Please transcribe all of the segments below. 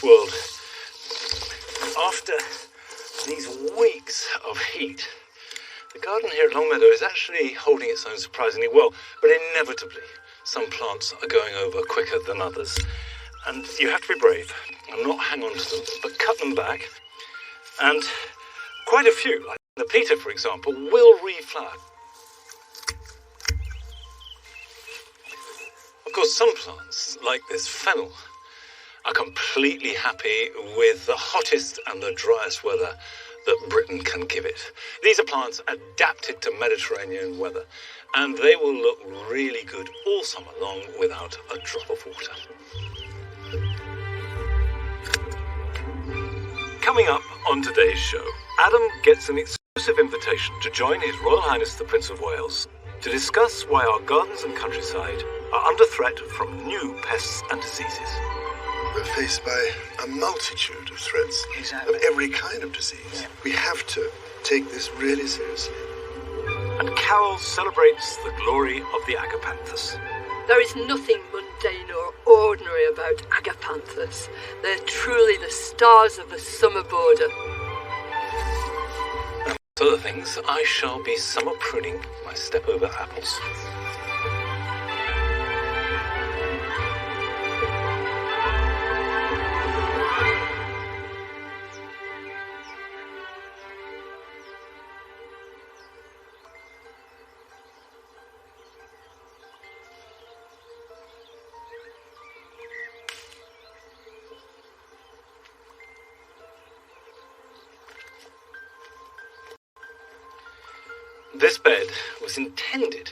world. After these weeks of heat, the garden here at Longmeadow is actually holding its own surprisingly well, but inevitably some plants are going over quicker than others. And you have to be brave and not hang on to them, but cut them back. And quite a few, like the Peter, for example, will reflower. Of course, some plants, like this fennel, are completely happy with the hottest and the driest weather that Britain can give it. These are plants adapted to Mediterranean weather, and they will look really good all summer long without a drop of water. Coming up on today's show, Adam gets an exclusive invitation to join His Royal Highness the Prince of Wales to discuss why our gardens and countryside are under threat from new pests and diseases. We're faced by a multitude of threats of every kind of disease. Yeah. We have to take this really seriously. And Carol celebrates the glory of the Agapanthus. There is nothing mundane or ordinary about Agapanthus. They're truly the stars of the summer border. Among other things, I shall be summer pruning my step-over apples. This bed was intended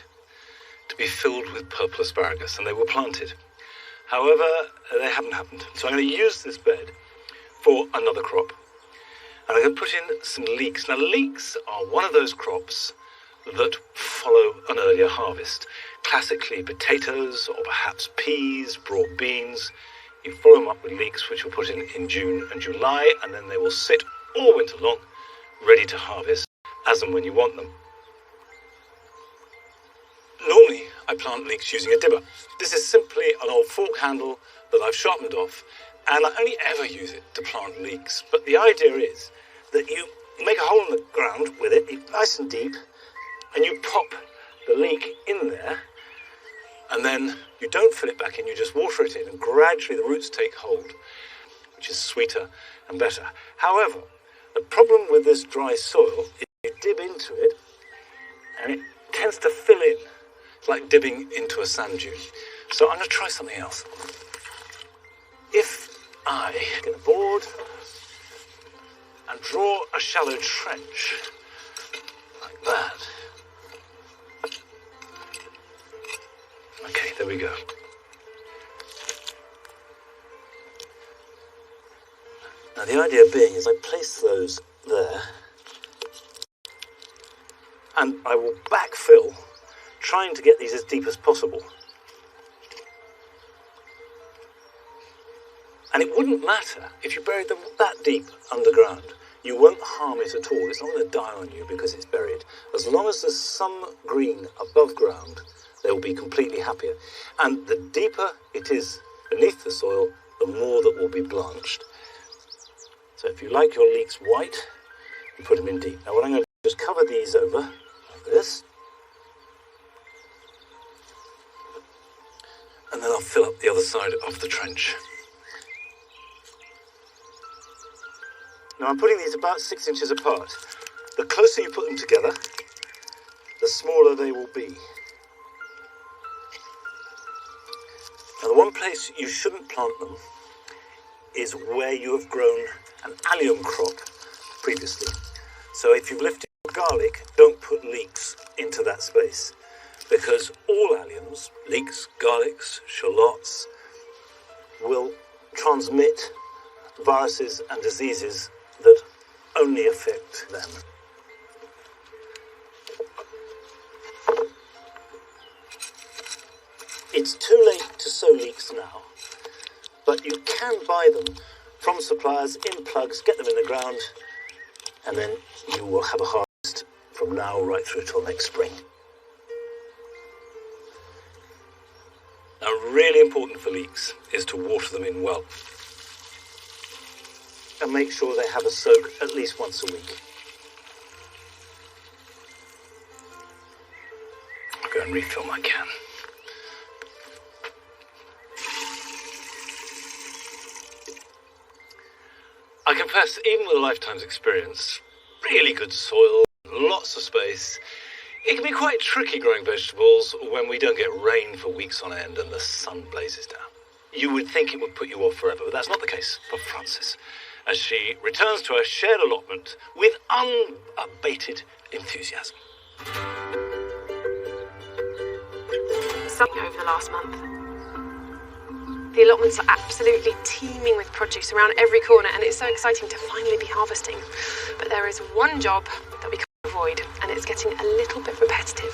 to be filled with purple asparagus, and they were planted. However, they haven't happened. So I'm going to use this bed for another crop. And I'm going to put in some leeks. Now, leeks are one of those crops that follow an earlier harvest. Classically, potatoes or perhaps peas, broad beans. You follow them up with leeks, which you'll put in June and July, and then they will sit all winter long, ready to harvest as and when you want them. Normally, I plant leeks using a dibber. This is simply an old fork handle that I've sharpened off, and I only ever use it to plant leeks. But the idea is that you make a hole in the ground with it, nice and deep, and you pop the leek in there, and then you don't fill it back in, you just water it in, and gradually the roots take hold, which is sweeter and better. However, the problem with this dry soil is you dib into it, and it tends to fill in. It's like dipping into a sand dune. So I'm going to try something else. If I get a board and draw a shallow trench like that. Okay, there we go. Now the idea being is I place those there and I will backfill, trying to get these as deep as possible. And it wouldn't matter if you buried them that deep underground. You won't harm it at all. It's not going to die on you because it's buried. As long as there's some green above ground, they will be completely happier. And the deeper it is beneath the soil, the more that will be blanched. So if you like your leeks white, you put them in deep. Now what I'm going to do is cover these over like this. And then I'll fill up the other side of the trench. Now I'm putting these about 6 inches apart. The closer you put them together, the smaller they will be. Now the one place you shouldn't plant them is where you have grown an allium crop previously. So if you've lifted garlic, don't put leeks into that space, because all alliums, leeks, garlics, shallots, will transmit viruses and diseases that only affect them. It's too late to sow leeks now, but you can buy them from suppliers in plugs, get them in the ground, and then you will have a harvest from now right through till next spring. Now, really important for leeks is to water them in well. and make sure they have a soak at least once a week. I'll go and refill my can. I confess, even with a lifetime's experience, really good soil, lots of space, it can be quite tricky growing vegetables when we don't get rain for weeks on end and the sun blazes down. You would think it would put you off forever, but that's not the case for Frances, as she returns to her shared allotment with unabated enthusiasm. Something over the last month. The allotments are absolutely teeming with produce around every corner, and it's so exciting to finally be harvesting. But there is one job that we can't avoid, and it's getting a little bit repetitive.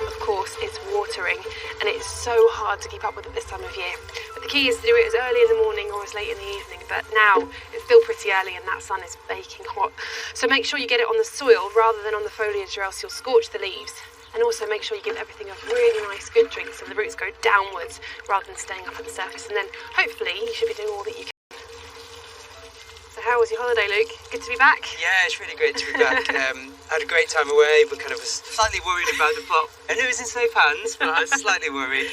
Of course, it's watering, and it's so hard to keep up with it this time of year. But the key is to do it as early in the morning or as late in the evening. But now it's still pretty early and that sun is baking hot. So make sure you get it on the soil rather than on the foliage, or else you'll scorch the leaves. And also make sure you give everything a really nice good drink so the roots go downwards rather than staying up at the surface. And then hopefully you should be doing all that you can. So how was your holiday, Luke? Good to be back? Yeah, it's really great to be back. I had a great time away, but kind of was slightly worried about the plot. I knew it was in safe hands, but I was slightly worried.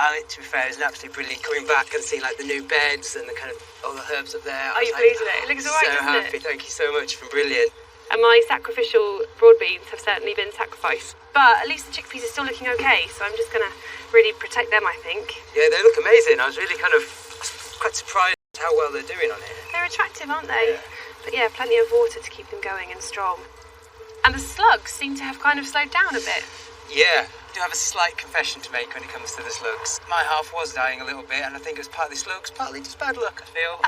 To be fair, it was absolutely brilliant coming back and seeing like the new beds and the kind of all the herbs up there. Are you pleased with it? It looks alright, so happy. Thank you so much. It's been brilliant. And my sacrificial broad beans have certainly been sacrificed. But at least the chickpeas are still looking okay, so I'm just going to really protect them, I think. Yeah, they look amazing. I was really quite surprised how well they're doing on here. They're attractive, aren't they? Yeah. But yeah, plenty of water to keep them going and strong. And the slugs seem to have kind of slowed down a bit. Yeah, I do have a slight confession to make when it comes to the slugs. My half was dying a little bit, and I think it was partly slugs, partly just bad luck, I feel.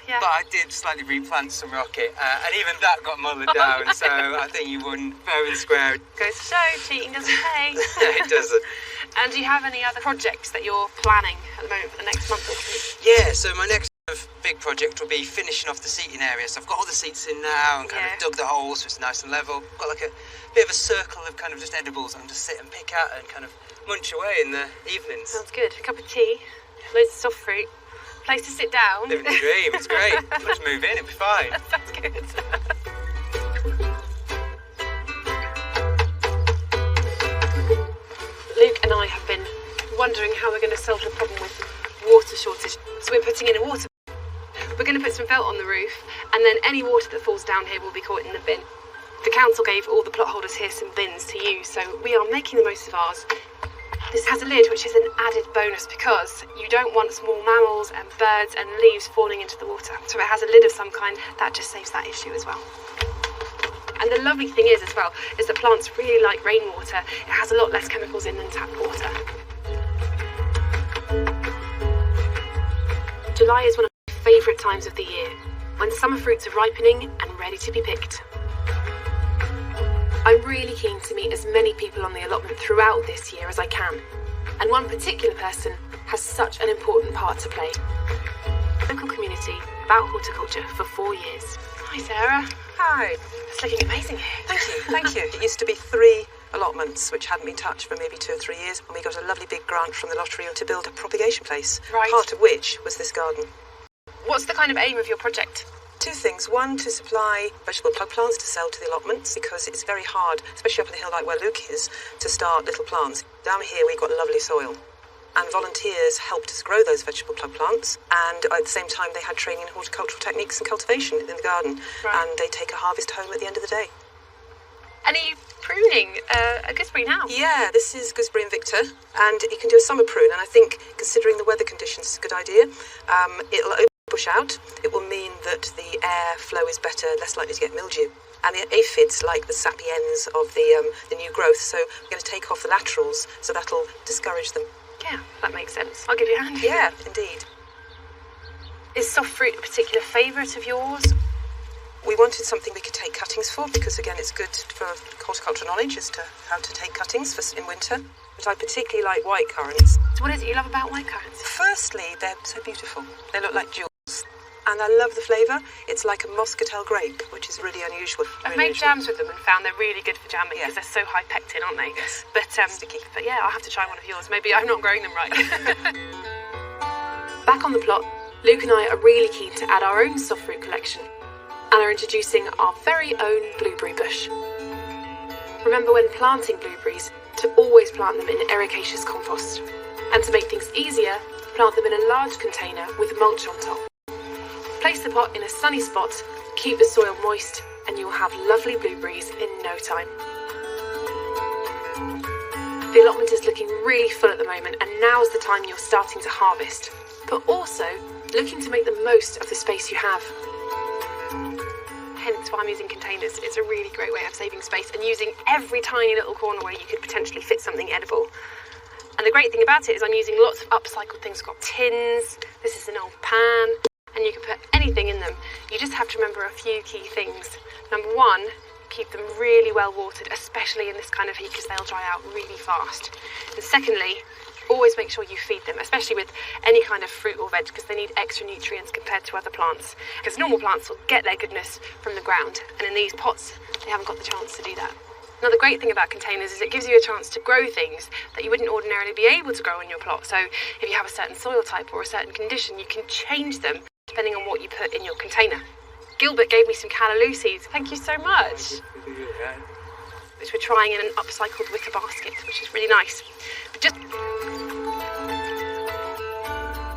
Yeah. But I did slightly replant some rocket, and even that got mullered down, so I think you won fair and square. Goes to show, cheating doesn't pay. It doesn't. And do you have any other projects that you're planning at the moment for the next month or two? Yeah, so my next big project will be finishing off the seating area. So I've got all the seats in now and kind of dug the holes so it's nice and level. Got like a bit of a circle of kind of just edibles I can just sit and pick at and kind of munch away in the evenings. Sounds good. A cup of tea, loads of soft fruit, place to sit down. Living the dream, it's great. Let's move in, it'll be fine. Sounds good. Luke and I have been wondering how we're going to solve the problem with water shortage. So we're putting in a water. We're going to put some felt on the roof, and then any water that falls down here will be caught in the bin. The council gave all the plot holders here some bins to use, so we are making the most of ours. This has a lid, which is an added bonus because you don't want small mammals and birds and leaves falling into the water. So it has a lid of some kind that just saves that issue as well. And the lovely thing is, as well, is that plants really like rainwater. It has a lot less chemicals in than tap water. July is one of my favourite times of the year, when summer fruits are ripening and ready to be picked. I'm really keen to meet as many people on the allotment throughout this year as I can, and one particular person has such an important part to play. Local community about horticulture for 4 years. Hi, Sarah. Hi. It's looking amazing here. Thank you. It used to be 3 allotments which hadn't been touched for maybe 2 or 3 years, and we got a lovely big grant from the lottery to build a propagation place, Right. part of which was this garden. What's the kind of aim of your project? 2 things. One, to supply vegetable plug plants to sell to the allotments, because it's very hard, especially up on the hill like where Luke is, to start little plants. Down here we've got lovely soil, and volunteers helped us grow those vegetable plug plants, and at the same time they had training in horticultural techniques and cultivation in the garden, and they take a harvest home at the end of the day. And are you pruning a gooseberry now? Yeah, this is gooseberry invicta, and you can do a summer prune, and I think, considering the weather conditions, it's a good idea. It'll open the bush out. It will mean that the air flow is better, less likely to get mildew. And the aphids like the sappy ends of the new growth, so we're going to take off the laterals, so that'll discourage them. Yeah, that makes sense. I'll give you a hand. Yeah, indeed. Is soft fruit a particular favourite of yours? We wanted something we could take cuttings for, because again it's good for horticultural knowledge as to how to take cuttings in winter. But I particularly like white currants. So what is it you love about white currants? Firstly, they're so beautiful. They look like jewels. and I love the flavour. It's like a muscatel grape, which is really unusual. I've made jams with them and found they're really good for jamming because they're so high pectin, aren't they? Yes. But sticky. But yeah, I'll have to try one of yours. Maybe I'm not growing them right. Back on the plot, Luke and I are really keen to add our own soft fruit collection and are introducing our very own blueberry bush. Remember when planting blueberries to always plant them in ericaceous compost. And to make things easier, plant them in a large container with mulch on top. Place the pot in a sunny spot, keep the soil moist, and you'll have lovely blueberries in no time. The allotment is looking really full at the moment, and now's the time you're starting to harvest, but also looking to make the most of the space you have. Hence why I'm using containers. It's a really great way of saving space and using every tiny little corner where you could potentially fit something edible. And the great thing about it is I'm using lots of upcycled things. I've got tins, this is an old pan, and you can put anything in them. You just have to remember a few key things. Number one, keep them really well watered, especially in this kind of heat because they'll dry out really fast. And secondly, always make sure you feed them, especially with any kind of fruit or veg, because they need extra nutrients compared to other plants. Because normal plants will get their goodness from the ground, and in these pots, they haven't got the chance to do that. Now, the great thing about containers is it gives you a chance to grow things that you wouldn't ordinarily be able to grow in your plot. So if you have a certain soil type or a certain condition, you can change them depending on what you put in your container. Gilbert gave me some callaloo seeds. Thank you so much. Which we're trying in an upcycled wicker basket, which is really nice. But just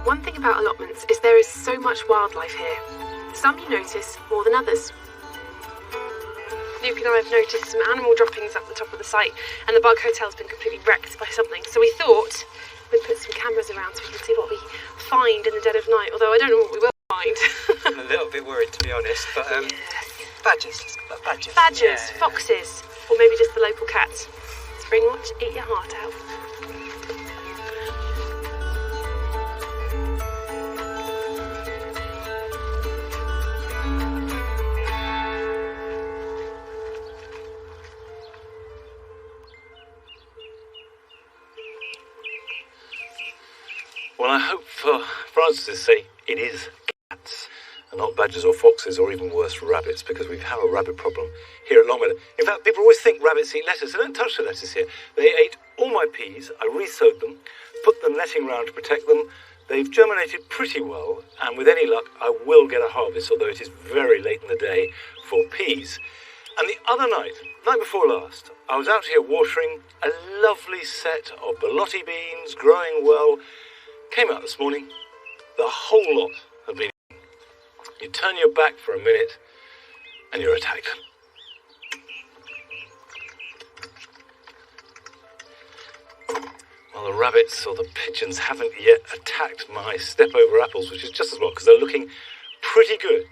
one thing about allotments is there is so much wildlife here. Some you notice more than others. Luke and I have noticed some animal droppings up the top of the site, and the bug hotel's been completely wrecked by something. So we thought we'd put some cameras around so we can see what we find in the dead of night, although I don't know what we will find. I'm a little bit worried, to be honest, but badgers. Badgers. Badgers, Yeah. foxes, or maybe just the local cats. Spring watch, eat your heart out. Well, I hope for Francis's sake it is cats and not badgers or foxes or even worse, rabbits, because we have a rabbit problem here at Longmeadow. In fact, people always think rabbits eat lettuce. They don't touch the lettuce here. They ate all my peas. I re-sowed them, put them netting round to protect them. They've germinated pretty well, and with any luck, I will get a harvest, although it is very late in the day for peas. And the other night before last, I was out here watering a lovely set of borlotti beans, growing well. Came out this morning, the whole lot have been eaten. You turn your back for a minute and you're attacked. Well, the rabbits or the pigeons haven't yet attacked my step-over apples, which is just as well because they're looking pretty good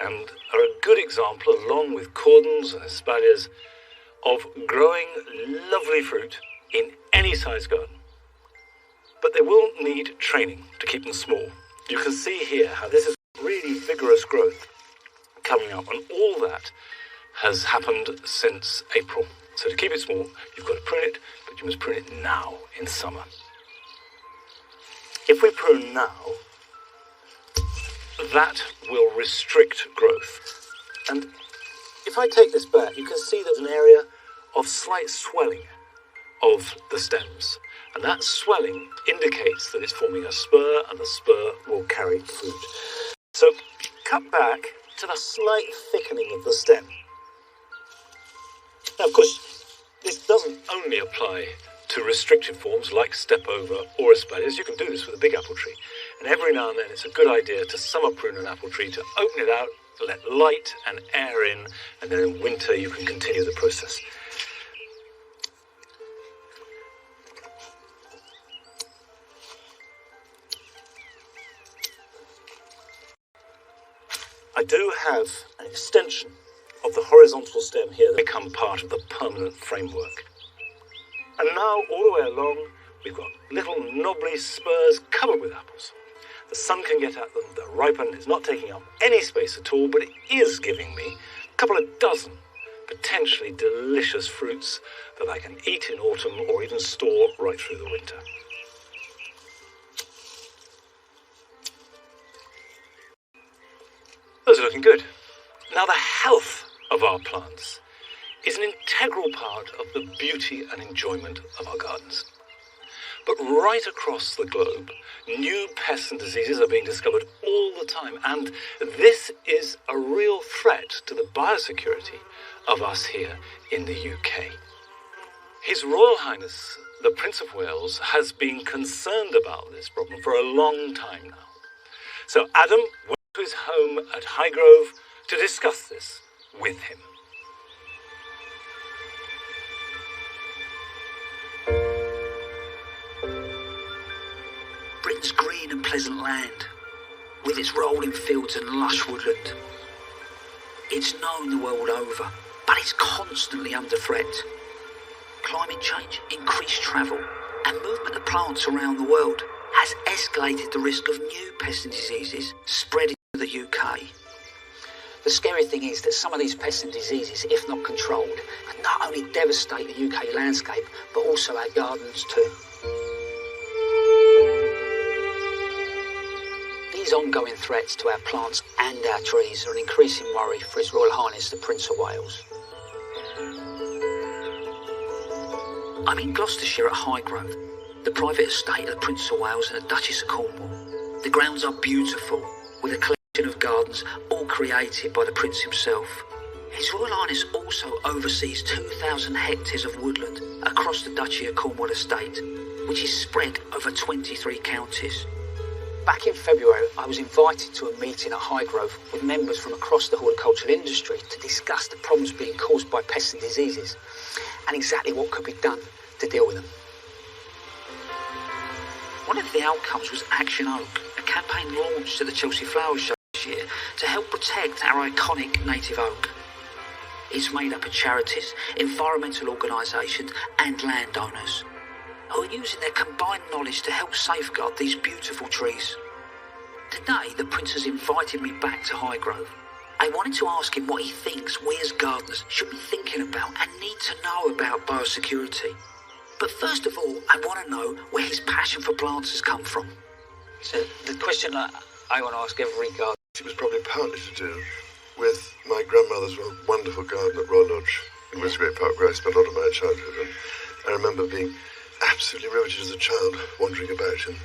and are a good example, along with cordons and espaliers, of growing lovely fruit in any size garden. But they will need training to keep them small. You can see here how this is really vigorous growth coming up, and all that has happened since April. So to keep it small, you've got to prune it, but you must prune it now in summer. If we prune now, that will restrict growth. And if I take this back, you can see there's an area of slight swelling of the stems. And that swelling indicates that it's forming a spur, and the spur will carry fruit. So cut back to the slight thickening of the stem. Now, of course, this doesn't only apply to restricted forms like step over or espaliers. You can do this with a big apple tree. And every now and then it's a good idea to summer prune an apple tree, to open it out, let light and air in, and then in winter you can continue the process. I do have an extension of the horizontal stem here that become part of the permanent framework. And now, all the way along, we've got little knobbly spurs covered with apples. The sun can get at them, they're ripened, it's not taking up any space at all, but it is giving me a couple of dozen potentially delicious fruits that I can eat in autumn or even store right through the winter. Those are looking good. Now, the health of our plants is an integral part of the beauty and enjoyment of our gardens. But right across the globe, new pests and diseases are being discovered all the time, and this is a real threat to the biosecurity of us here in the UK. His Royal Highness, the Prince of Wales, has been concerned about this problem for a long time now. So Adam went to his home at Highgrove to discuss this with him. Britain's green and pleasant land, with its rolling fields and lush woodland. It's known the world over, but it's constantly under threat. Climate change, increased travel, and movement of plants around the world has escalated the risk of new pests and diseases spreading to the UK. The scary thing is that some of these pests and diseases, if not controlled, could not only devastate the UK landscape, but also our gardens too. These ongoing threats to our plants and our trees are an increasing worry for His Royal Highness the Prince of Wales. I'm in Gloucestershire at Highgrove, the private estate of the Prince of Wales and the Duchess of Cornwall. The grounds are beautiful, with a collection of gardens all created by the Prince himself. His Royal Highness also oversees 2,000 hectares of woodland across the Duchy of Cornwall estate, which is spread over 23 counties. Back in February, I was invited to a meeting at Highgrove with members from across the horticultural industry to discuss the problems being caused by pests and diseases and exactly what could be done to deal with them. One of the outcomes was Action Oak, a campaign launched at the Chelsea Flower Show this year to help protect our iconic native oak. It's made up of charities, environmental organisations and landowners who are using their combined knowledge to help safeguard these beautiful trees. Today, the Prince has invited me back to Highgrove. I wanted to ask him what he thinks we as gardeners should be thinking about and need to know about biosecurity. But first of all, I want to know where his passion for plants has come from. So the question I want to ask every gardener. It was probably partly to do with my grandmother's wonderful garden at Royal Lodge in Wisgrave Park, where I spent a lot of my childhood. And I remember being absolutely riveted as a child, wandering about in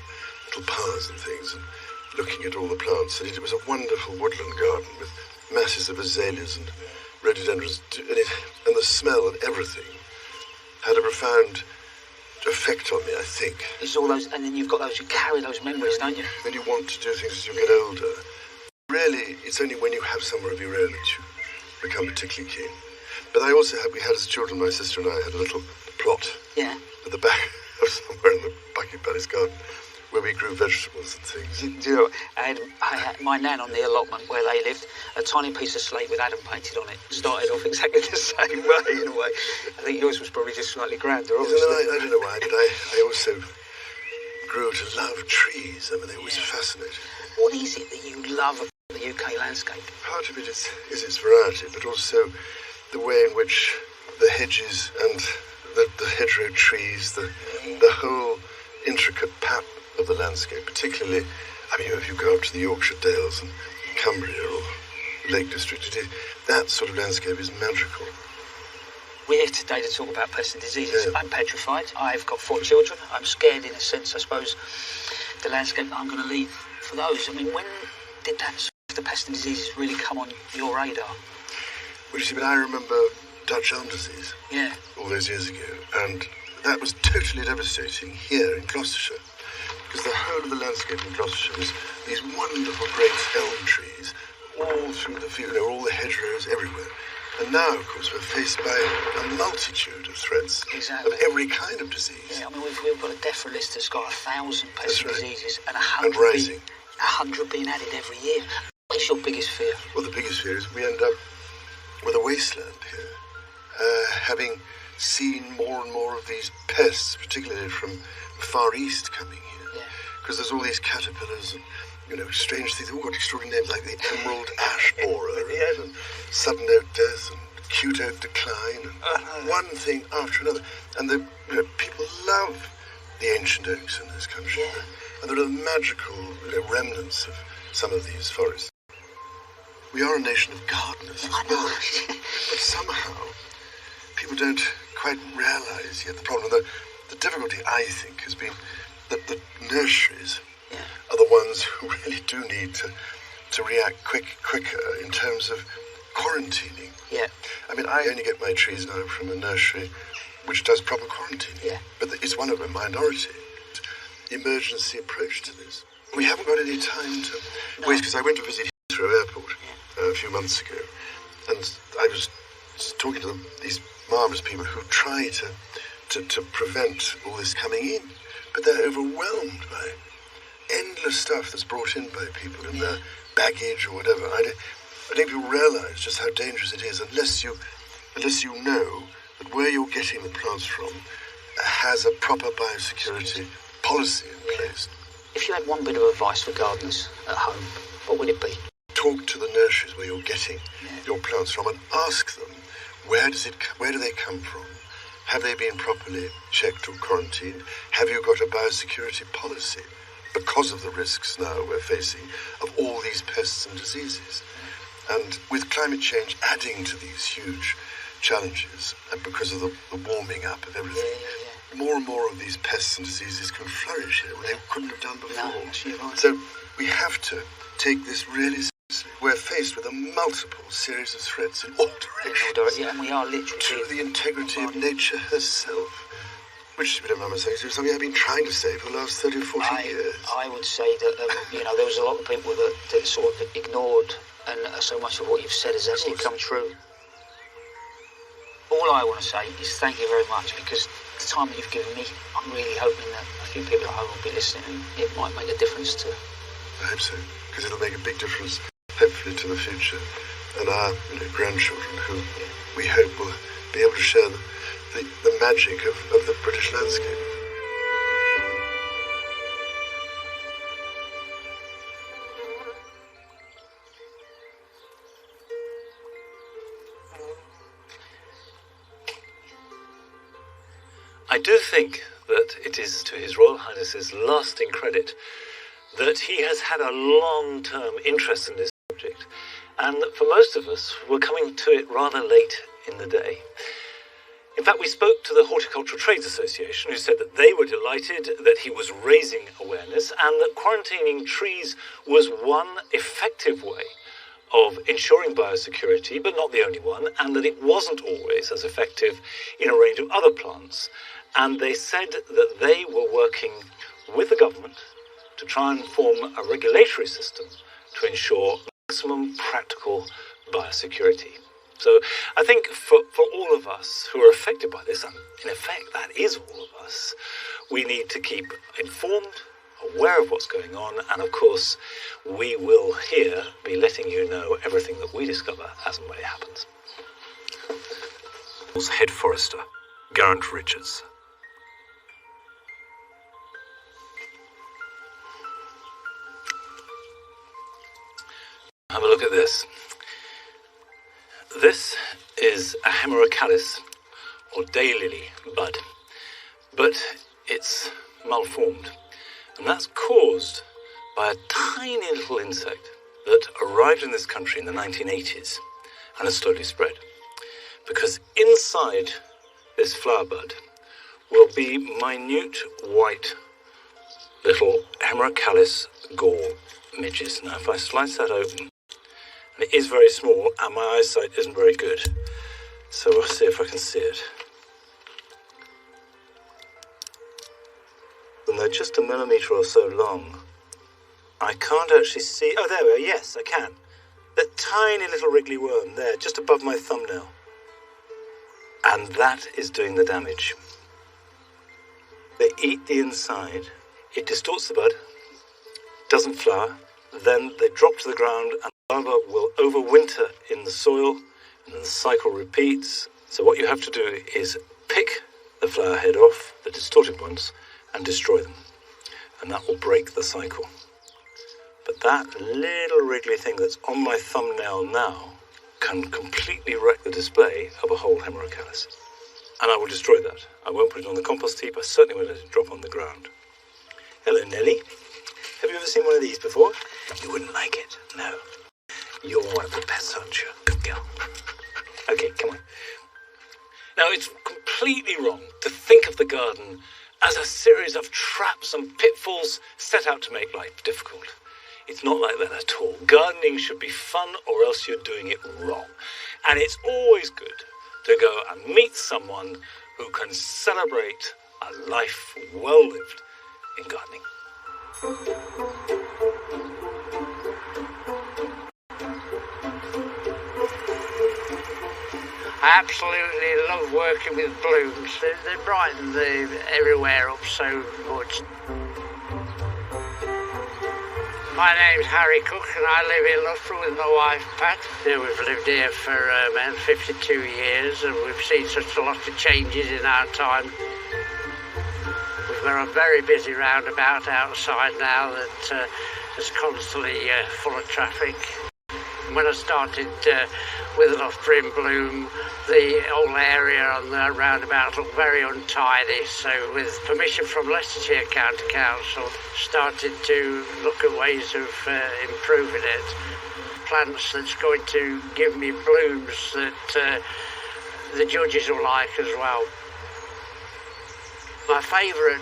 little paths and things and looking at all the plants. And it was a wonderful woodland garden with masses of azaleas and rhododendrons, and the smell and everything had a profound effect on me, I think. It's all those, and then you've got those, you carry those memories, don't you? Then you want to do things as you get older. Really, it's only when you have somewhere of your own that you become particularly keen. But we had as children, my sister and I had a little plot. Yeah. At the back of somewhere in the Buckingham Palace garden where we grew vegetables and things. Do you know, I had my nan on the allotment where they lived, a tiny piece of slate with Adam painted on it. Started off exactly the same way, in a way. I think yours was probably just slightly grander, obviously. I don't know why, but I also grew to love trees. I mean, they always fascinated me. What is it that you love about the UK landscape? Part of it is its variety, but also the way in which the hedges and the hedgerow trees, the whole intricate pattern of the landscape, particularly, I mean, if you go up to the Yorkshire Dales and Cumbria or Lake District, that sort of landscape is magical. We're here today to talk about pests and diseases. Yeah. I'm petrified. I've got 4 children. I'm scared in a sense, I suppose, the landscape that I'm going to leave for those. I mean, when did the pests and diseases really come on your radar? Well, you see, but I remember Dutch elm disease. Yeah. All those years ago, and that was totally devastating here in Gloucestershire, because the whole of the landscape in Gloucestershire was these wonderful great elm trees all through the field, all the hedgerows everywhere. And now, of course, we're faced by a multitude of threats exactly. of every kind of disease. Yeah, I mean, we've got a DEFRA list that's got 1,000 pests and diseases and 100 being added every year. What's your biggest fear? Well, the biggest fear is we end up with a wasteland here, having seen more and more of these pests, particularly from the Far East coming here. Because there's all these caterpillars and, strange things. They've all got extraordinary names like the emerald ash borer and sudden oak death and acute oak decline and one thing after another. And people love the ancient oaks in this country. Yeah. And there are magical remnants of some of these forests. we are a nation of gardeners as well. But somehow, people don't quite realise yet the problem. The difficulty, I think, has been that the nurseries are the ones who really do need to react quicker in terms of quarantining. Yeah. I mean, I only get my trees now from a nursery which does proper quarantining. Yeah. But it's one of a minority. Emergency approach to this. We haven't got any time to waste, because I went to visit Heathrow Airport a few months ago, and I was talking to these marvellous people who try to prevent all this coming in, but they're overwhelmed by endless stuff that's brought in by people in their baggage or whatever. I think people realise just how dangerous it is unless you know that where you're getting the plants from has a proper biosecurity policy in place. If you had one bit of advice for gardeners at home, what would it be? Talk to the nurseries where you're getting your plants from and ask them, where do they come from? Have they been properly checked or quarantined? Have you got a biosecurity policy? Because of the risks now we're facing of all these pests and diseases. And with climate change adding to these huge challenges, and because of the warming up of everything, more and more of these pests and diseases can flourish here where they couldn't have done before. No, right. So we have to take this really seriously. We're faced with a multiple series of threats in all directions. And we are literally to the integrity of nature herself, which is a bit of a saying, something I've been trying to say for the last 30 or 40 years. I would say that there was a lot of people that sort of ignored, and so much of what you've said has actually come true. All I want to say is thank you very much, because the time that you've given me, I'm really hoping that a few people at home will be listening and it might make a difference to... I hope so, because it'll make a big difference, hopefully, to the future and our grandchildren, who we hope will be able to share the magic of the British landscape. I do think that it is to His Royal Highness's lasting credit that he has had a long-term interest in this subject, and that for most of us, we're coming to it rather late in the day. In fact, we spoke to the Horticultural Trades Association, who said that they were delighted that he was raising awareness and that quarantining trees was one effective way of ensuring biosecurity, but not the only one, and that it wasn't always as effective in a range of other plants. And they said that they were working with the government to try and form a regulatory system to ensure maximum practical biosecurity. So I think for all of us who are affected by this, and in effect that is all of us, we need to keep informed, aware of what's going on, and of course we will here be letting you know everything that we discover as and when it happens. Head Forester, Geraint Richards. Have a look at this. This is a Hemerocalis, or daylily bud, but it's malformed, and that's caused by a tiny little insect that arrived in this country in the 1980s and has slowly spread. Because inside this flower bud will be minute white little Hemerocalis gall midges. Now if I slice that open, and it is very small and my eyesight isn't very good, so I'll see if I can see it. And they're just a millimetre or so long. I can't actually see... Oh, there we are. Yes, I can. That tiny little wriggly worm there, just above my thumbnail. And that is doing the damage. They eat the inside. It distorts the bud, doesn't flower. Then they drop to the ground and the larva will overwinter in the soil, and then the cycle repeats. So what you have to do is pick the flower head off, the distorted ones, and destroy them. And that will break the cycle. But that little wriggly thing that's on my thumbnail now can completely wreck the display of a whole Hemerocalis. And I will destroy that. I won't put it on the compost heap. I certainly won't let it drop on the ground. Hello, Nellie. Have you ever seen one of these before? You wouldn't like it. No. You're one are the best, aren't you? Good girl. Okay, come on. Now, it's completely wrong to think of the garden as a series of traps and pitfalls set out to make life difficult. It's not like that at all. Gardening should be fun, or else you're doing it wrong. And it's always good to go and meet someone who can celebrate a life well lived in gardening. I absolutely love working with blooms. They brighten everywhere up so much. My name's Harry Cook and I live in Loughborough with my wife Pat. We've lived here for about 52 years and we've seen such a lot of changes in our time. We've got a very busy roundabout outside now that is constantly full of traffic. When I started with Loughborough in bloom, the whole area on the roundabout looked very untidy, so with permission from Leicestershire County Council, started to look at ways of improving it. Plants that's going to give me blooms that the judges will like as well. My favourite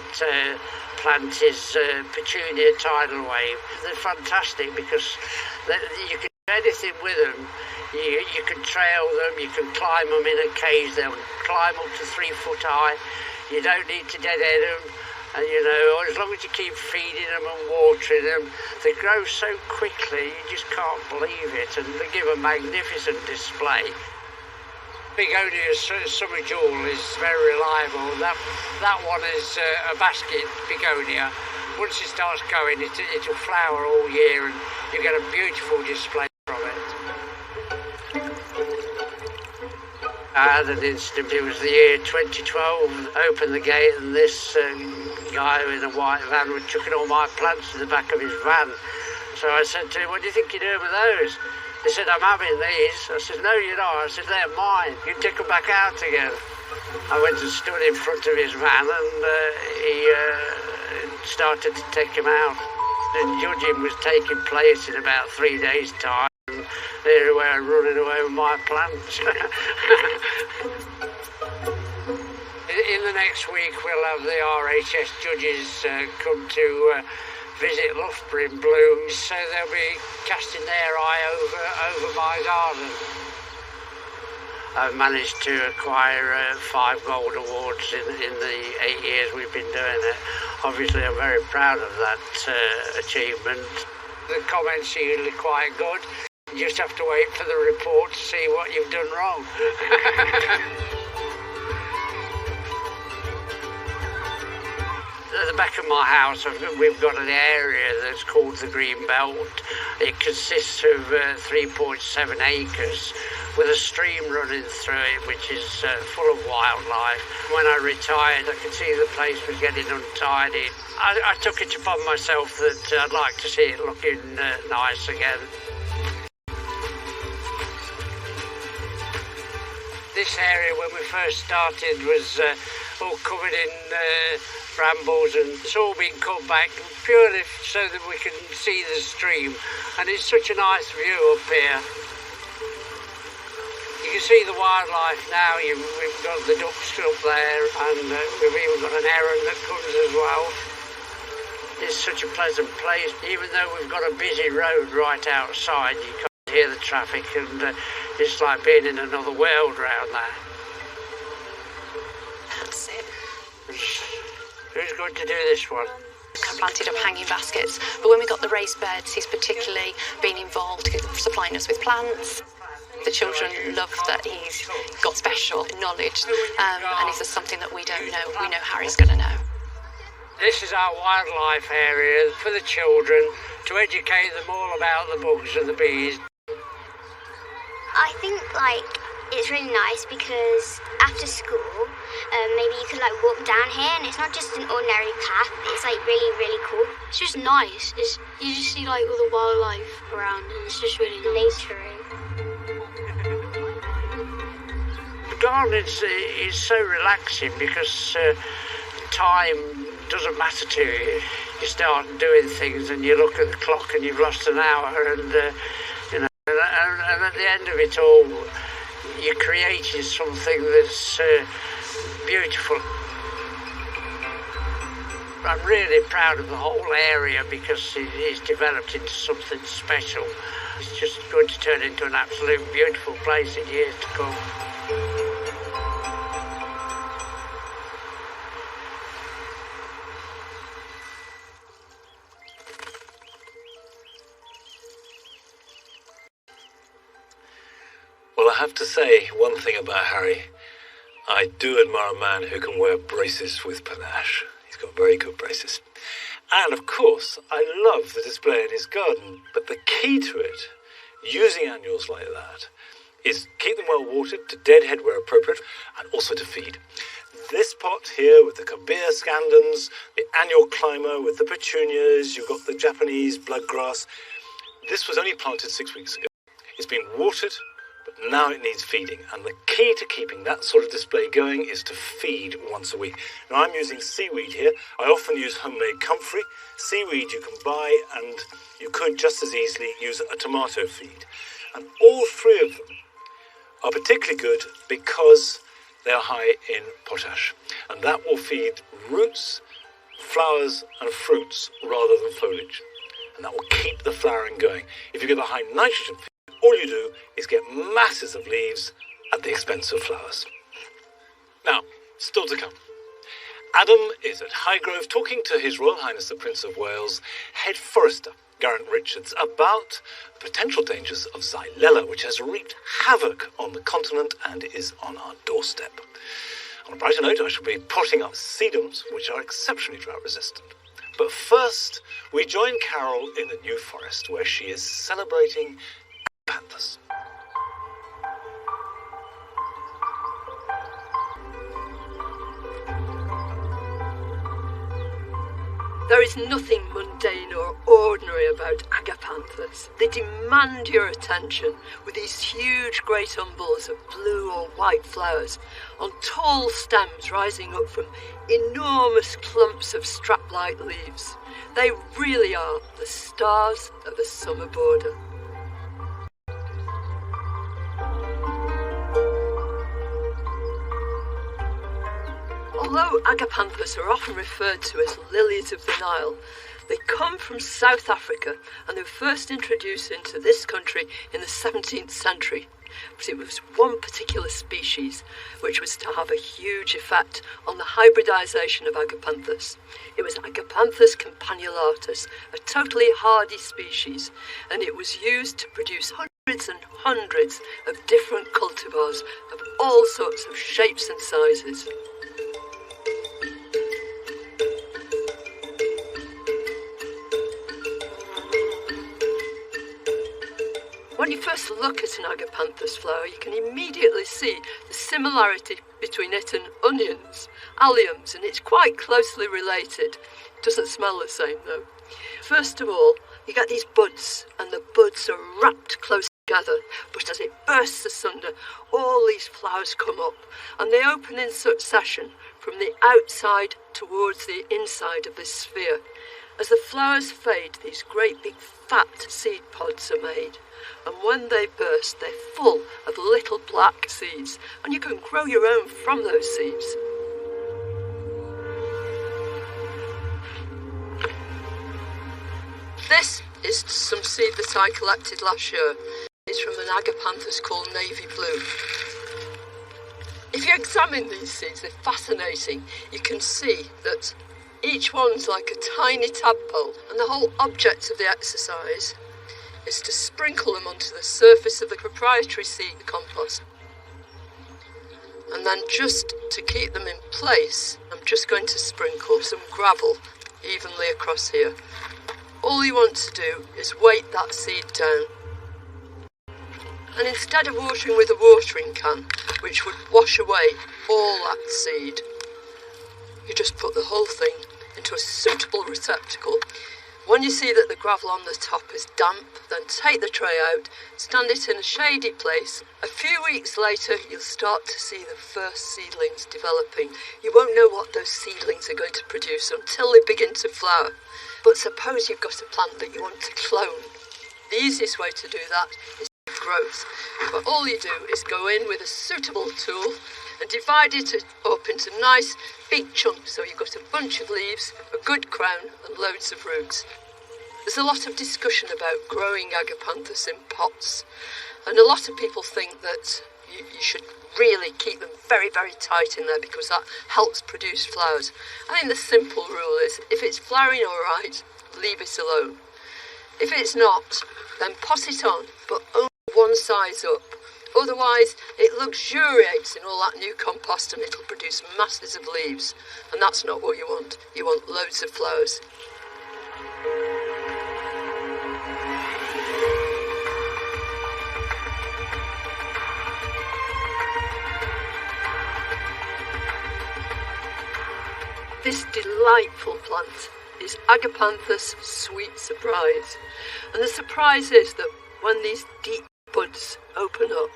plant is Petunia Tidal Wave. They're fantastic because you can do anything with them. You can trail them, you can climb them in a cage, they'll climb up to 3 foot high. You don't need to deadhead them, and as long as you keep feeding them and watering them, they grow so quickly you just can't believe it, and they give a magnificent display. Begonia's summer jewel is very reliable. That one is a basket begonia. Once it starts going, it'll flower all year, and you get a beautiful display from it. I had an incident, it was the year 2012, opened the gate and this guy in a white van was chucking all my plants in the back of his van. So I said to him, "What do you think you're doing with those?" He said, "I'm having these." I said, "No, you're not." I said, "They're mine. You take them back out again." I went and stood in front of his van and he started to take them out. The judging was taking place in about 3 days' time. They were running away with my plants. In the next week, we'll have the RHS judges come to visit Loughborough in bloom, so they'll be casting their eye over my garden. I've managed to acquire 5 gold awards in the 8 years we've been doing it. Obviously, I'm very proud of that achievement. The comments are usually quite good. You just have to wait for the report to see what you've done wrong. At the back of my house, we've got an area that's called the Green Belt. It consists of 3.7 acres with a stream running through it, which is full of wildlife. When I retired, I could see the place was getting untidy. I took it upon myself that I'd like to see it looking nice again. This area, when we first started, was all covered in brambles, and it's all been cut back purely so that we can see the stream, and it's such a nice view up here. You can see the wildlife now. We've got the ducks up there, and we've even got an heron that comes as well. It's such a pleasant place. Even though we've got a busy road right outside, you can't hear the traffic, and it's like being in another world round there. That's it. Who's going to do this one? I planted up hanging baskets, but when we got the raised beds, he's particularly been involved supplying us with plants. The children love that he's got special knowledge, and if there's something that we don't know, we know Harry's going to know. This is our wildlife area for the children, to educate them all about the bugs and the bees. I think, it's really nice because after school, maybe you could, walk down here, and it's not just an ordinary path. It's, really, really cool. It's just nice. You just see, all the wildlife around, and it's just really nice. Nature. The garden is so relaxing because time doesn't matter to you. You start doing things, and you look at the clock, and you've lost an hour, and at the end of it all, you created something that's beautiful. I'm really proud of the whole area because it's developed into something special. It's just going to turn into an absolute beautiful place in years to come. Well, I have to say one thing about Harry. I do admire a man who can wear braces with panache. He's got very good braces. And, of course, I love the display in his garden. But the key to it, using annuals like that, is keep them well watered, to deadhead where appropriate, and also to feed. This pot here with the Kabir scandens, the annual climber with the petunias, you've got the Japanese bloodgrass. This was only planted 6 weeks ago. It's been watered, but now it needs feeding. And the key to keeping that sort of display going is to feed once a week. Now, I'm using seaweed here. I often use homemade comfrey. Seaweed you can buy, and you could just as easily use a tomato feed. And all three of them are particularly good because they are high in potash. And that will feed roots, flowers, and fruits rather than foliage. And that will keep the flowering going. If you give a high nitrogen feed, all you do is get masses of leaves at the expense of flowers. Now, still to come. Adam is at Highgrove talking to His Royal Highness the Prince of Wales, head forester, Geraint Richards, about the potential dangers of Xylella, which has wreaked havoc on the continent and is on our doorstep. On a brighter note, I shall be potting up sedums, which are exceptionally drought resistant. But first, we join Carol in the New Forest, where she is celebrating Agapanthus. There is nothing mundane or ordinary about Agapanthus. They demand your attention with these huge great umbels of blue or white flowers on tall stems rising up from enormous clumps of strap-like leaves. They really are the stars of a summer border. Although Agapanthus are often referred to as lilies of the Nile, they come from South Africa and they were first introduced into this country in the 17th century. But it was one particular species which was to have a huge effect on the hybridisation of Agapanthus. It was Agapanthus campanulatus, a totally hardy species, and it was used to produce hundreds and hundreds of different cultivars of all sorts of shapes and sizes. When you first look at an Agapanthus flower, you can immediately see the similarity between it and onions, alliums, and it's quite closely related. It doesn't smell the same though. First of all, you get these buds, and the buds are wrapped close together, but as it bursts asunder, all these flowers come up, and they open in succession from the outside towards the inside of this sphere. As the flowers fade, these great big fat seed pods are made. And when they burst, they're full of little black seeds, and you can grow your own from those seeds. This is some seed that I collected last year. It's from an Agapanthus called Navy Blue. If you examine these seeds, they're fascinating. You can see that each one's like a tiny tadpole, and the whole object of the exercise is to sprinkle them onto the surface of the proprietary seed compost. And then just to keep them in place, I'm just going to sprinkle some gravel evenly across here. All you want to do is weight that seed down. And instead of watering with a watering can, which would wash away all that seed, you just put the whole thing into a suitable receptacle. When you see that the gravel on the top is damp, then take the tray out, stand it in a shady place. A few weeks later, you'll start to see the first seedlings developing. You won't know what those seedlings are going to produce until they begin to flower. But suppose you've got a plant that you want to clone. The easiest way to do that is growth. But all you do is go in with a suitable tool and divide it up into nice big chunks, so you've got a bunch of leaves, a good crown and loads of roots. There's a lot of discussion about growing Agapanthus in pots, and a lot of people think that you should really keep them very, very tight in there because that helps produce flowers. I think the simple rule is, if it's flowering all right, leave it alone. If it's not, then pot it on, but only one size up. Otherwise, it luxuriates in all that new compost and it'll produce masses of leaves. And that's not what you want. You want loads of flowers. This delightful plant is Agapanthus Sweet Surprise. And the surprise is that when these deep buds open up,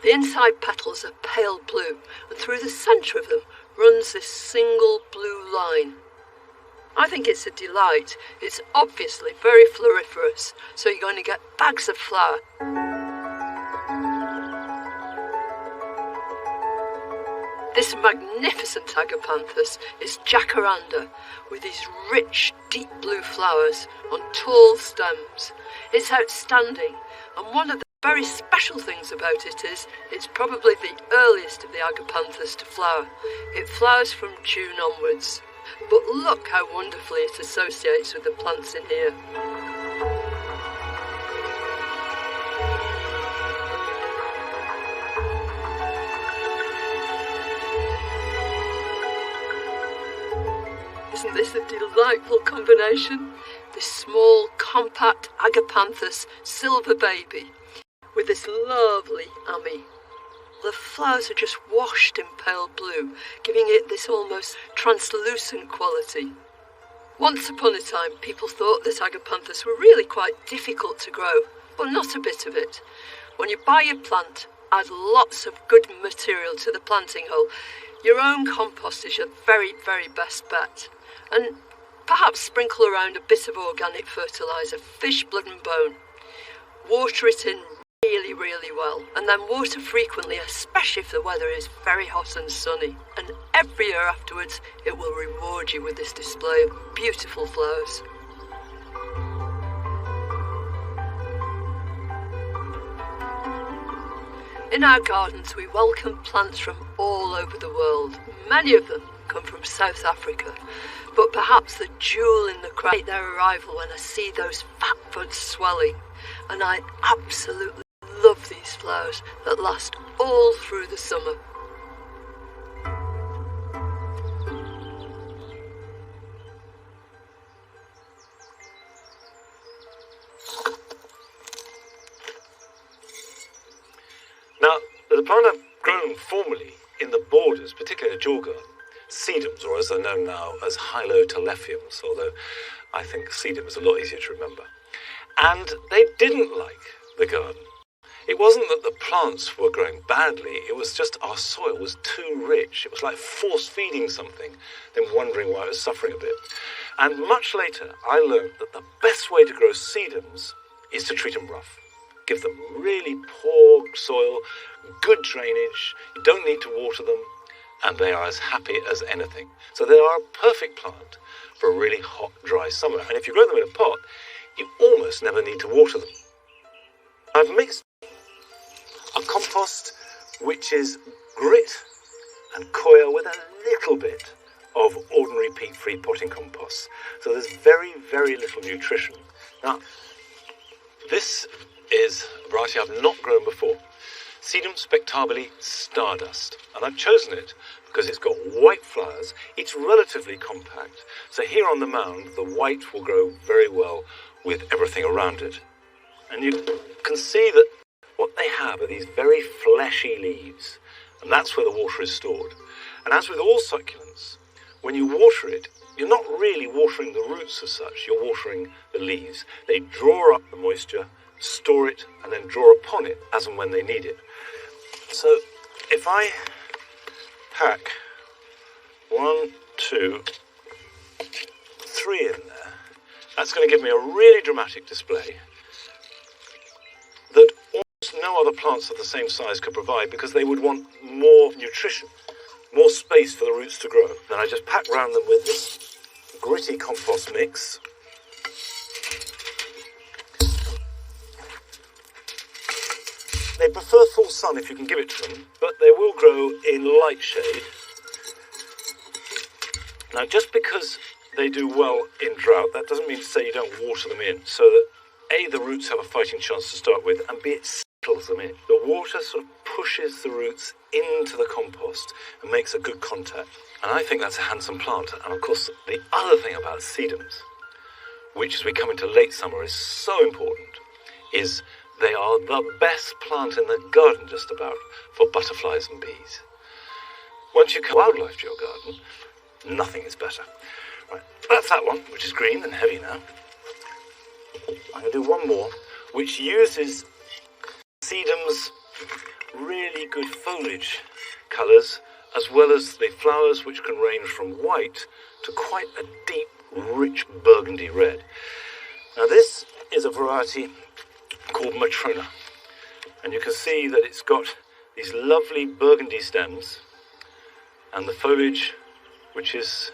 the inside petals are pale blue, and through the centre of them runs this single blue line. I think it's a delight. It's obviously very floriferous, so you're going to get bags of flower. This magnificent Agapanthus is Jacaranda, with these rich, deep blue flowers on tall stems. It's outstanding, and one of the very special things about it is it's probably the earliest of the Agapanthus to flower. It flowers from June onwards, but look how wonderfully it associates with the plants in here. Isn't this a delightful combination? This small, compact Agapanthus silver baby with this lovely ami. The flowers are just washed in pale blue, giving it this almost translucent quality. Once upon a time, people thought that Agapanthus were really quite difficult to grow, but not a bit of it. When you buy your plant, add lots of good material to the planting hole. Your own compost is your very, very best bet. And perhaps sprinkle around a bit of organic fertiliser, fish blood and bone. Water it in really, really well, and then water frequently, especially if the weather is very hot and sunny. And every year afterwards, it will reward you with this display of beautiful flowers. In our gardens, we welcome plants from all over the world. Many of them come from South Africa, but perhaps the jewel in the crown is their arrival when I see those fat buds swelling. And I absolutely love these flowers that last all through the summer. Now, the plant I've grown formerly in the borders, particularly in the jaw garden, sedums, or as they're known now as Hylotelephiums, although I think sedum is a lot easier to remember. And they didn't like the garden. It wasn't that the plants were growing badly, it was just our soil was too rich. It was like force-feeding something, then wondering why it was suffering a bit. And much later, I learned that the best way to grow sedums is to treat them rough. Give them really poor soil, good drainage, you don't need to water them, and they are as happy as anything. So they are a perfect plant for a really hot, dry summer. And if you grow them in a pot, you almost never need to water them. I've mixed a compost which is grit and coir with a little bit of ordinary peat-free potting compost. So there's very, very little nutrition. Now, this is a variety I've not grown before. Sedum spectabile stardust. And I've chosen it because it's got white flowers. It's relatively compact. So here on the mound, the white will grow very well with everything around it. And you can see that what they have are these very fleshy leaves. And that's where the water is stored. And as with all succulents, when you water it, you're not really watering the roots as such. You're watering the leaves. They draw up the moisture, store it, and then draw upon it as and when they need it. So if I pack 1, 2, 3 in there, that's going to give me a really dramatic display that which no other plants of the same size could provide because they would want more nutrition, more space for the roots to grow. Then I just pack round them with this gritty compost mix. They prefer full sun if you can give it to them, but they will grow in light shade. Now, just because they do well in drought, that doesn't mean to say you don't water them in, so that A, the roots have a fighting chance to start with, and B, it settles them in. The water sort of pushes the roots into the compost and makes a good contact. And I think that's a handsome plant. And of course, the other thing about sedums, which as we come into late summer is so important, is they are the best plant in the garden just about for butterflies and bees. Once you get wildlife to your garden, nothing is better. Right, that's that one, which is green and heavy now. I'm going to do one more, which uses sedum's really good foliage colours, as well as the flowers, which can range from white to quite a deep, rich burgundy red. Now this is a variety called Matrona, and you can see that it's got these lovely burgundy stems, and the foliage, which is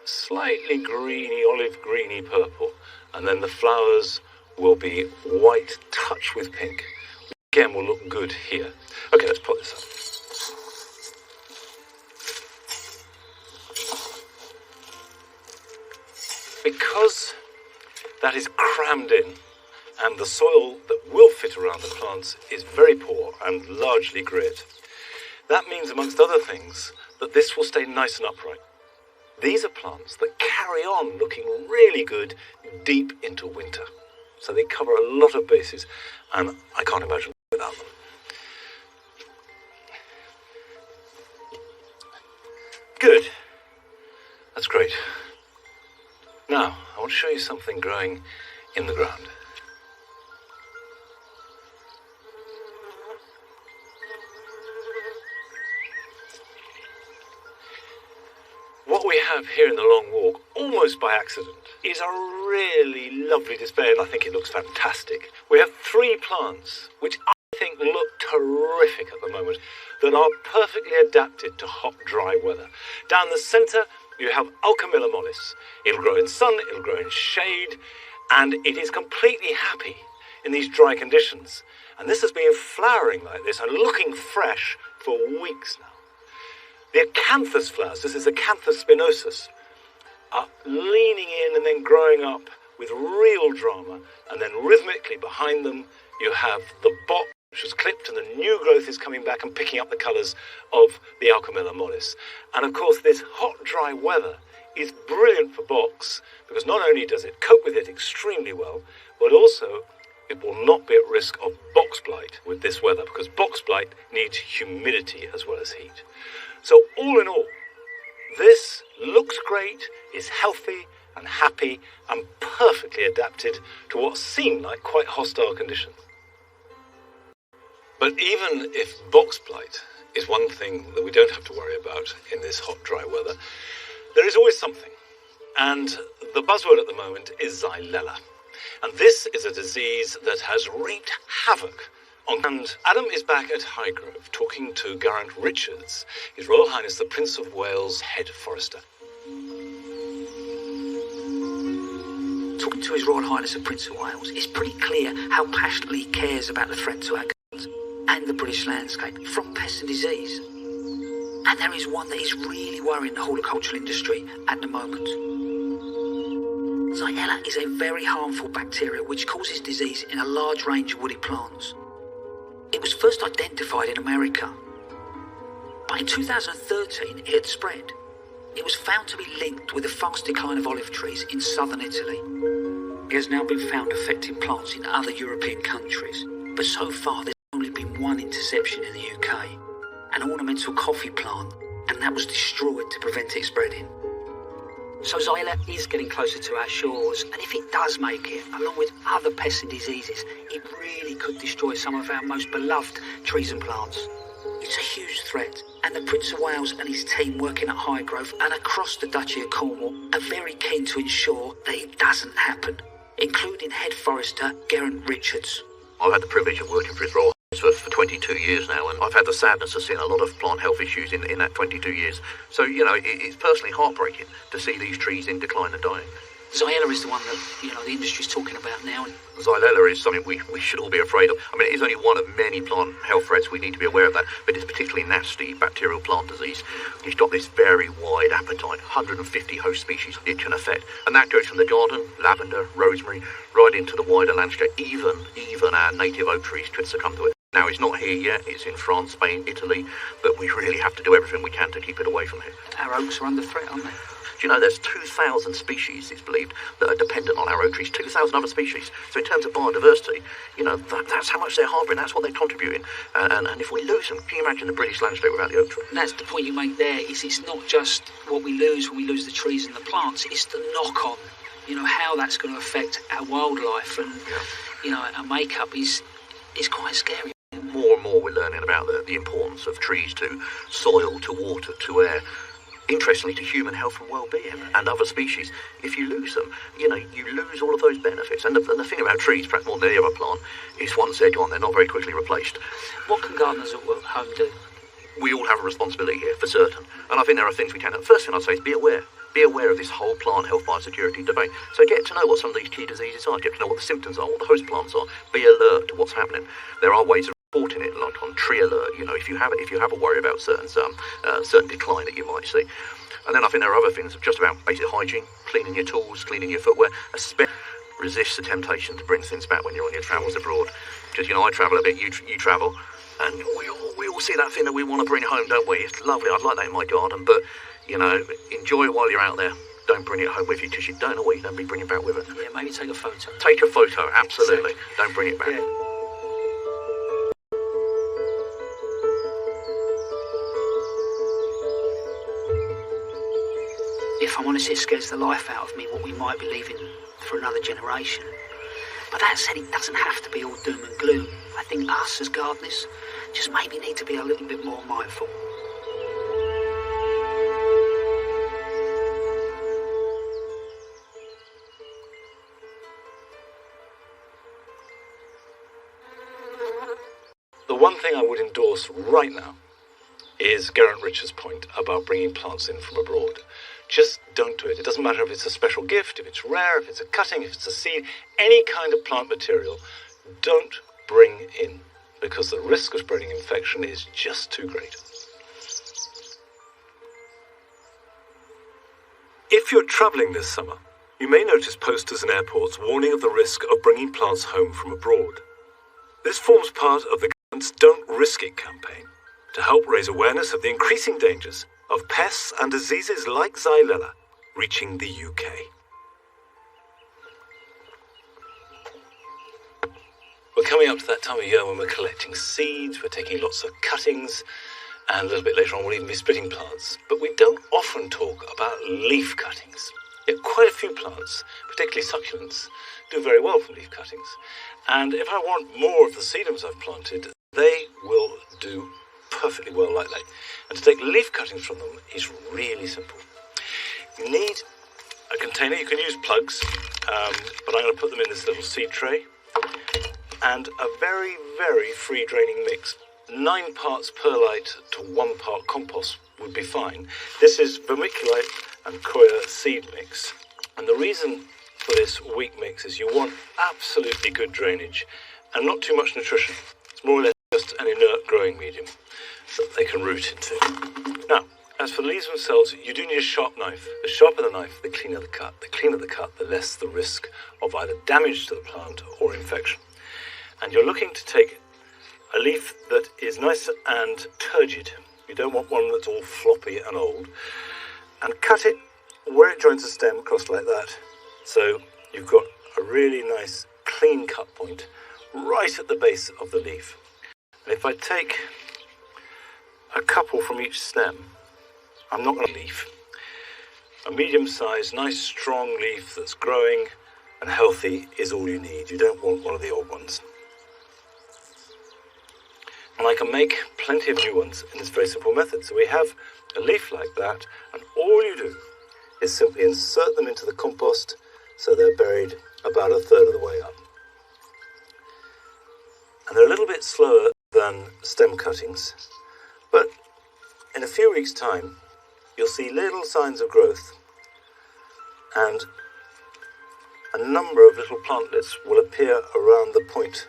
slightly greeny, olive greeny purple, and then the flowers will be white touched with pink. Again, will look good here. Okay, let's put this up. Because that is crammed in, and the soil that will fit around the plants is very poor and largely grit, that means, amongst other things, that this will stay nice and upright. These are plants that carry on looking really good deep into winter. So they cover a lot of bases, and I can't imagine without them. Good. That's great. Now, I want to show you something growing in the ground. What we have here in the long walk, almost by accident, is a really lovely display, and I think it looks fantastic. We have 3 plants, which I think look terrific at the moment, that are perfectly adapted to hot, dry weather. Down the centre, you have Alchemilla mollis. It'll grow in sun, it'll grow in shade, and it is completely happy in these dry conditions. And this has been flowering like this and looking fresh for weeks now. The Agapanthus flowers, this is Agapanthus spinosus, are leaning in and then growing up with real drama, and then rhythmically behind them you have the box, which was clipped, and the new growth is coming back and picking up the colours of the Alchemilla mollis. And of course this hot, dry weather is brilliant for box, because not only does it cope with it extremely well, but also it will not be at risk of box blight with this weather, because box blight needs humidity as well as heat. So all in all, this looks great, is healthy and happy and perfectly adapted to what seem like quite hostile conditions. But even if box blight is one thing that we don't have to worry about in this hot, dry weather, there is always something. And the buzzword at the moment is Xylella. And this is a disease that has wreaked havoc. And Adam is back at Highgrove talking to Geraint Richards, His Royal Highness the Prince of Wales' head forester. Talking to His Royal Highness the Prince of Wales, it's pretty clear how passionately he cares about the threat to our gardens and the British landscape from pest and disease. And there is one that is really worrying the horticultural industry at the moment. Xylella is a very harmful bacteria which causes disease in a large range of woody plants. It was first identified in America, but in 2013 it had spread. It was found to be linked with the fast decline of olive trees in southern Italy. It has now been found affecting plants in other European countries, but so far there's only been one interception in the UK, an ornamental coffee plant, and that was destroyed to prevent it spreading. So Xylella is getting closer to our shores, and if it does make it, along with other pests and diseases, it really could destroy some of our most beloved trees and plants. It's a huge threat, and the Prince of Wales and his team working at Highgrove and across the Duchy of Cornwall are very keen to ensure that it doesn't happen, including head forester Geraint Richards. I've had the privilege of working for His Royal Highness 22 years now, and I've had the sadness of seeing a lot of plant health issues in that 22 years. So, it's personally heartbreaking to see these trees in decline and dying. Xylella is the one that, the industry's talking about now. Xylella is something we should all be afraid of. I mean, it is only one of many plant health threats. We need to be aware of that, but it's particularly nasty bacterial plant disease. It's got this very wide appetite, 150 host species it can affect, and that goes from the garden, lavender, rosemary, right into the wider landscape. Even our native oak trees could succumb to it. Now, it's not here yet. It's in France, Spain, Italy, but we really have to do everything we can to keep it away from here. Our oaks are under threat, aren't they? Do you know there's 2,000 species, it's believed, that are dependent on our oak trees, 2,000 other species. So in terms of biodiversity, that's how much they're harbouring, that's what they're contributing. And if we lose them, can you imagine the British landscape without the oak tree? And that's the point you make there, is it's not just what we lose when we lose the trees and the plants, it's the knock-on, how that's going to affect our wildlife and, our makeup is quite scary. More and more we're learning about the importance of trees to soil, to water, to air. Interestingly, to human health and well-being and other species. If you lose them, you lose all of those benefits. And the thing about trees, perhaps more than any other plant, is once they're gone, they're not very quickly replaced. What can gardeners at home do? We all have a responsibility here, for certain. And I think there are things we can do. First thing I'd say is be aware. Be aware of this whole plant health biosecurity debate. So get to know what some of these key diseases are. Get to know what the symptoms are, what the host plants are. Be alert to what's happening. There are ways of reporting it, like on Tree Alert. If you have a worry about certain decline that you might see. And then I think there are other things, just about basic hygiene, cleaning your tools, cleaning your footwear, especially resist the temptation to bring things back when you're on your travels abroad. Because, I travel a bit, you travel, and we all see that thing that we want to bring home, don't we? It's lovely, I'd like that in my garden, but, enjoy it while you're out there. Don't bring it home with you, because you don't know what you're going to be bringing back with it. Yeah, maybe take a photo. Take a photo, absolutely. Don't bring it back. Yeah. If I'm honest, it scares the life out of me what we might be leaving for another generation. But that said, it doesn't have to be all doom and gloom. I think us as gardeners just maybe need to be a little bit more mindful. The one thing I would endorse right now is Geraint Richards' point about bringing plants in from abroad. Just don't do it. It doesn't matter if it's a special gift, if it's rare, if it's a cutting, if it's a seed, any kind of plant material, don't bring in, because the risk of spreading infection is just too great. If you're travelling this summer, you may notice posters in airports warning of the risk of bringing plants home from abroad. This forms part of the government's Don't Risk It campaign to help raise awareness of the increasing dangers of pests and diseases like Xylella reaching the UK. We're coming up to that time of year when we're collecting seeds, we're taking lots of cuttings, and a little bit later on we'll even be splitting plants. But we don't often talk about leaf cuttings. Yet quite a few plants, particularly succulents, do very well from leaf cuttings. And if I want more of the sedums I've planted, they will do perfectly well like that. And to take leaf cuttings from them is really simple. You need a container. You can use plugs, but I'm going to put them in this little seed tray. And a very, very free draining mix. 9 parts perlite to 1 part compost would be fine. This is vermiculite and coir seed mix. And the reason for this weak mix is you want absolutely good drainage and not too much nutrition. It's more or less just an inert growing medium that they can root into. Now, as for the leaves themselves, you do need a sharp knife. The sharper the knife, the cleaner the cut. The cleaner the cut, the less the risk of either damage to the plant or infection. And you're looking to take a leaf that is nice and turgid. You don't want one that's all floppy and old. And cut it where it joins the stem, across like that. So you've got a really nice clean cut point right at the base of the leaf. And if I take a couple from each stem, I'm not going to leaf. A medium-sized, nice, strong leaf that's growing and healthy is all you need. You don't want one of the old ones. And I can make plenty of new ones in this very simple method. So we have a leaf like that, and all you do is simply insert them into the compost so they're buried about a third of the way up. And they're a little bit slower than than stem cuttings, but in a few weeks' time, you'll see little signs of growth, and a number of little plantlets will appear around the point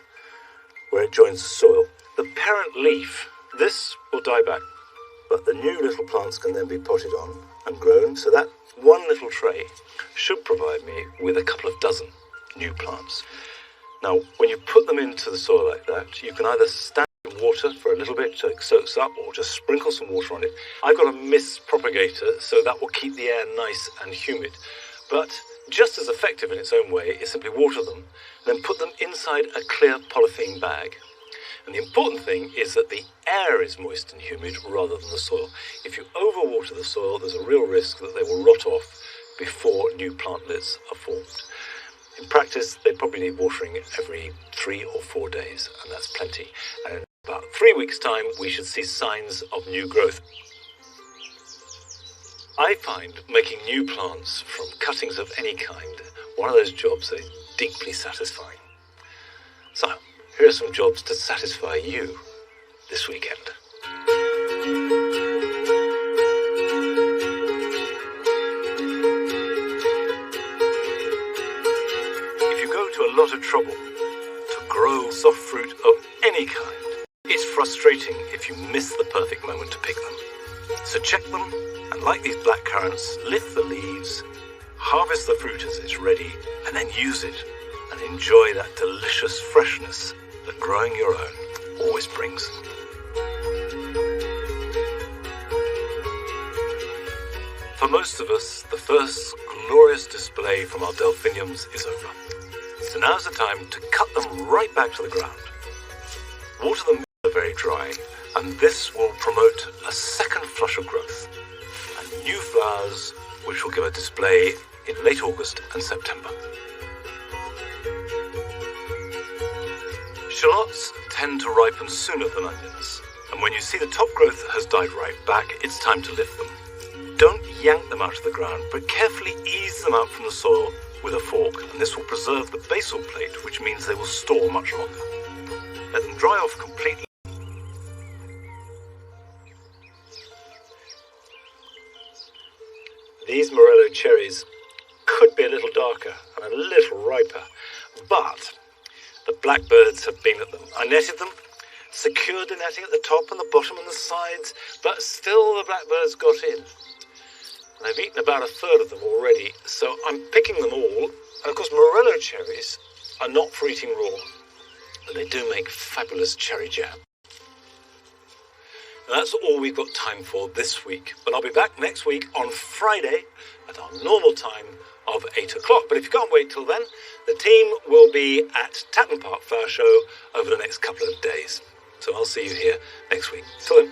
where it joins the soil. The parent leaf, this will die back, but the new little plants can then be potted on and grown, so that one little tray should provide me with a couple of dozen new plants. Now, when you put them into the soil like that, you can either stand in water for a little bit so it soaks up, or just sprinkle some water on it. I've got a mist propagator, so that will keep the air nice and humid. But just as effective in its own way is simply water them, then put them inside a clear polythene bag. And the important thing is that the air is moist and humid rather than the soil. If you overwater the soil, there's a real risk that they will rot off before new plantlets are formed. In practice, they probably need watering every 3 or 4 days, and that's plenty. And in about 3 weeks' time, we should see signs of new growth. I find making new plants from cuttings of any kind one of those jobs that is deeply satisfying. So, here are some jobs to satisfy you this weekend. If you go to a lot of trouble to grow soft fruit of any kind, it's frustrating if you miss the perfect moment to pick them. So check them, and like these black currants, lift the leaves, harvest the fruit as it's ready, and then use it and enjoy that delicious freshness that growing your own always brings. For most of us, the first glorious display from our delphiniums is over. So now's the time to cut them right back to the ground. Water them when they're very dry, and this will promote a second flush of growth and new flowers, which will give a display in late August and September. Shallots tend to ripen sooner than onions, and when you see the top growth has died right back, it's time to lift them. Don't yank them out of the ground, but carefully ease them out from the soil with a fork, and this will preserve the basal plate, which means they will store much longer. Let them dry off completely. These Morello cherries could be a little darker and a little riper, but the blackbirds have been at them. I netted them, secured the netting at the top and the bottom and the sides, but still the blackbirds got in. And I've eaten about a third of them already, so I'm picking them all. And of course, Morello cherries are not for eating raw, but they do make fabulous cherry jam. And that's all we've got time for this week. But I'll be back next week on Friday at our normal time of 8 o'clock. But if you can't wait till then, the team will be at Tatton Park Flower Show over the next couple of days. So I'll see you here next week. Till then.